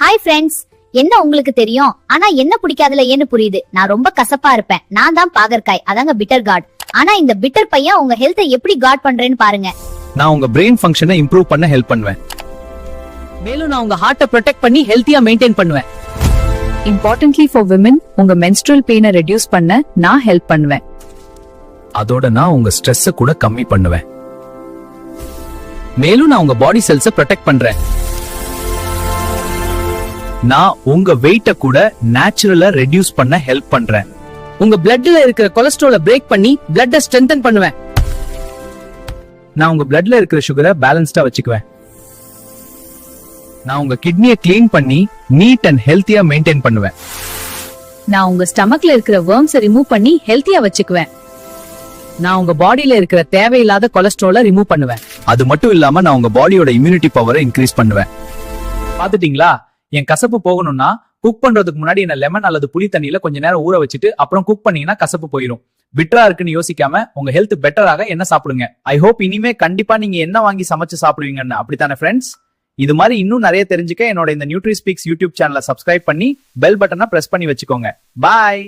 Hi friends, என்ன உங்களுக்கு தெரியும்? ஆனா என்ன பிடிக்காதுல ஏன்னு புரியுது. நான் ரொம்ப கசப்பா இருப்பேன். நான் தான் பாகற்காய், அதாங்க பிட்டர் காட். ஆனா இந்த பிட்டர் பையன் உங்க ஹெல்த்தை எப்படி காட் பண்றேன்னு பாருங்க. நான் உங்க பிரெயின் ஃபங்க்ஷனை இம்ப்ரூவ் பண்ண ஹெல்ப் பண்ணுவேன். மேலும் நான் உங்க ஹார்ட்டை ப்ரொடெக்ட் பண்ணி ஹெல்த்தியா மெயின்டைன் பண்ணுவேன். இம்பார்ட்டன்ட்லி ஃபார் விமன், உங்க மென்ஸ்ட்ரல் பெயினை ரெடியூஸ் பண்ண நான் ஹெல்ப் பண்ணுவேன். அதோட நான் உங்க ஸ்ட்ரெஸ்ஸ கூட கம்மி பண்ணுவேன். மேலும் நான் உங்க பாடி செல்ஸ ப்ரொடெக்ட் பண்றேன். நான் உங்க வெயிட்ட கூட நேச்சுரலா ரெடியூஸ் பண்ண ஹெல்ப் பண்றேன். உங்க பிளட்ல இருக்கிற கொலஸ்ட்ராலை பிரேக் பண்ணி பிளட்டை ஸ்ட்ரென்தன் பண்ணுவேன். நான் உங்க பிளட்ல இருக்கிற சுகரை பேலன்ஸ்டா வச்சுக்குவேன். நான் உங்க கிட்னியை கிளீன் பண்ணி நீட் அண்ட் ஹெல்த்தியா மெயின்டைன் பண்ணுவேன். நான் உங்க ஸ்டமக்ல இருக்கிற worms ரிமூவ் பண்ணி ஹெல்த்தியா வச்சுக்குவேன். நான் உங்க பாடியில இருக்கிற தேவையில்லாத கொலஸ்ட்ராலை ரிமூவ் பண்ணுவேன். அது மட்டும் இல்லாம நான் உங்க பாடியோட இம்யூனிட்டி பவரை இன்க்ரீஸ் பண்ணுவேன். பாத்துட்டீங்களா? என் கசப்பு போகணும்னா குக் பண்றதுக்கு முன்னாடி என்ன லெமன் அல்லது புளி தண்ணியில கொஞ்ச நேரம் ஊற வச்சுட்டு அப்புறம் குக் பண்ணீங்கன்னா கசப்பு போயிடும். பிட்டரா இருக்குன்னு யோசிக்காம உங்க ஹெல்த் பெட்டராக என்ன சாப்பிடுங்க. ஐ ஹோப் இனிமே கண்டிப்பா நீங்க என்ன வாங்கி சமைச்சு சாப்பிடுவீங்கன்னு. அப்படித்தானே ஃப்ரெண்ட்ஸ்? இது மாதிரி இன்னும் நிறைய தெரிஞ்சுக்க என்னோட இந்த நியூட்ரி ஸ்பீக்ஸ் யூடியூப் சேனலை சப்ஸ்கிரைப் பண்ணி பெல் பட்டனை பிரஸ் பண்ணி வச்சுக்கோங்க. பாய்.